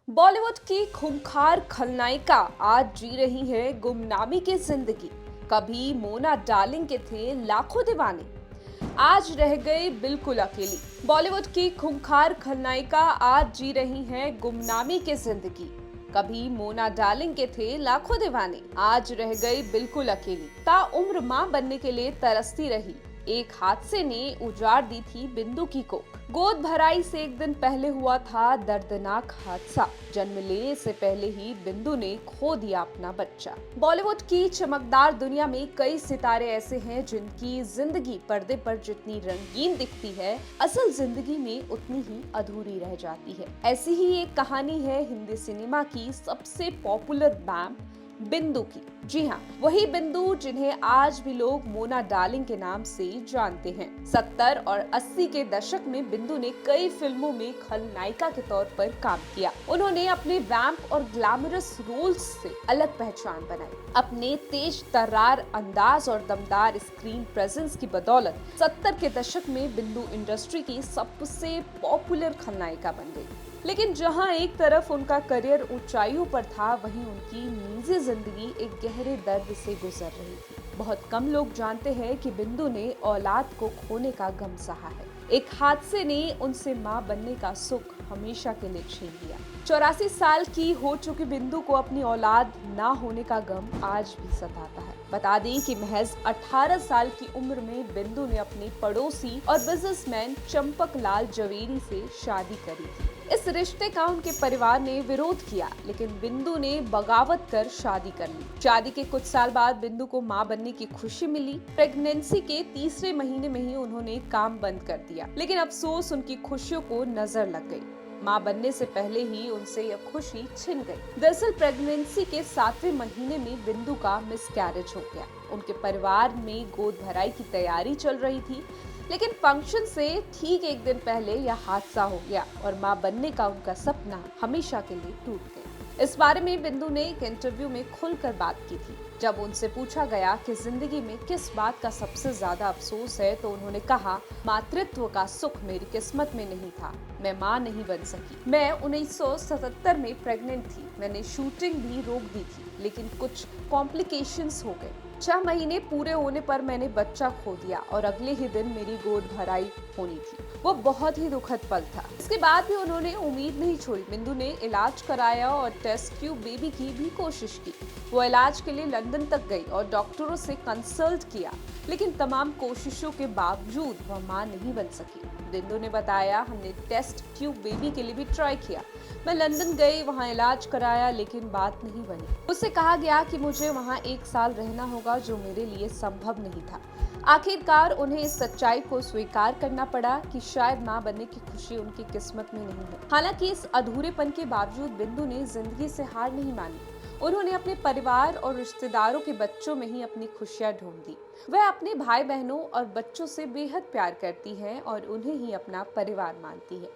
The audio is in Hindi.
बॉलीवुड की खूंखार खलनायिका आज जी रही है गुमनामी की जिंदगी। कभी मोना डार्लिंग के थे लाखों दीवाने, आज रह गई बिल्कुल अकेली। बॉलीवुड की खूंखार खलनायिका आज जी रही है गुमनामी की जिंदगी। कभी मोना डार्लिंग के थे लाखों दीवाने, आज रह गई बिल्कुल अकेली। ताउम्र मां बनने के लिए तरसती रही, एक हादसे ने उजाड़ दी थी बिंदु की को। गोद भराई से एक दिन पहले हुआ था दर्दनाक हादसा। जन्म लेने से पहले ही बिंदु ने खो दिया अपना बच्चा। बॉलीवुड की चमकदार दुनिया में कई सितारे ऐसे हैं जिनकी जिंदगी पर्दे पर जितनी रंगीन दिखती है, असल जिंदगी में उतनी ही अधूरी रह जाती है। ऐसी ही एक कहानी है हिंदी सिनेमा की सबसे पॉपुलर मैम बिंदु की। जी हाँ, वही बिंदु जिन्हें आज भी लोग मोना डार्लिंग के नाम से जानते हैं। 70 और 80 के दशक में बिंदु ने कई फिल्मों में खलनायिका के तौर पर काम किया। उन्होंने अपने वैम्प और ग्लैमरस रोल्स से अलग पहचान बनाई। अपने तेज तर्रार अंदाज और दमदार स्क्रीन प्रेजेंस की बदौलत 70 के दशक में बिंदु इंडस्ट्री की सबसे पॉपुलर खलनायिका बन गई। लेकिन जहां एक तरफ उनका करियर ऊंचाइयों पर था, वहीं उनकी निजी जिंदगी एक गहरे दर्द से गुजर रही थी। बहुत कम लोग जानते हैं कि बिंदु ने औलाद को खोने का गम सहा है। एक हादसे ने उनसे मां बनने का सुख हमेशा के लिए छीन लिया। 84 साल की हो चुकी बिंदु को अपनी औलाद ना होने का गम आज भी सताता है। बता दें कि महज 18 साल की उम्र में बिंदु ने अपने पड़ोसी और बिजनेसमैन चंपक लाल जवेरी से शादी करी थी। इस रिश्ते का उनके परिवार ने विरोध किया, लेकिन बिंदु ने बगावत कर शादी कर ली। शादी के कुछ साल बाद बिंदु को मां बनने की खुशी मिली। प्रेगनेंसी के तीसरे महीने में ही उन्होंने काम बंद कर दिया, लेकिन अफसोस उनकी खुशियों को नजर लग गई। मां बनने से पहले ही उनसे यह खुशी छिन गई। दरअसल प्रेगनेंसी के 7वें महीने में बिंदु का मिसकैरेज हो गया। उनके परिवार में गोद भराई की तैयारी चल रही थी, लेकिन फंक्शन से ठीक एक दिन पहले यह हादसा हो गया और मां बनने का उनका सपना हमेशा के लिए टूट गया। इस बारे में बिंदु ने एक इंटरव्यू में खुलकर बात की थी। जब उनसे पूछा गया कि जिंदगी में किस बात का सबसे ज्यादा अफसोस है, तो उन्होंने कहा, मातृत्व का सुख मेरी किस्मत में नहीं था। मैं मां नहीं बन सकी। मैं 1977 में प्रेग्नेंट थी। मैंने शूटिंग भी रोक दी थी, लेकिन कुछ कॉम्प्लिकेशंस हो गए। 6 महीने पूरे होने पर मैंने बच्चा खो दिया और अगले ही दिन मेरी गोद भराई होनी थी। वो बहुत ही दुखद पल था। इसके बाद भी उन्होंने उम्मीद नहीं छोड़ी। बिंदु ने इलाज कराया और टेस्ट ट्यूब बेबी की भी कोशिश की। वो इलाज के लिए लंदन तक गई और डॉक्टरों से कंसल्ट किया, लेकिन तमाम कोशिशों के बावजूद वह मां नहीं बन सकी। बिंदु ने बताया, हमने टेस्ट ट्यूब बेबी के लिए भी ट्राई किया। मैं लंदन गई, वहाँ इलाज कराया, लेकिन बात नहीं बनी। उससे कहा गया कि मुझे वहाँ 1 साल रहना होगा, जो मेरे लिए संभव नहीं था। आखिरकार उन्हें इस सच्चाई को स्वीकार करना पड़ा कि शायद मां बनने की खुशी उनकी किस्मत में नहीं है। हालांकि इस अधूरेपन के बावजूद बिंदु ने जिंदगी से हार नहीं मानी। उन्होंने अपने परिवार और रिश्तेदारों के बच्चों में ही अपनी खुशियां ढूंढी। वह अपने भाई बहनों और बच्चों से बेहद प्यार करती हैं और उन्हें ही अपना परिवार मानती है।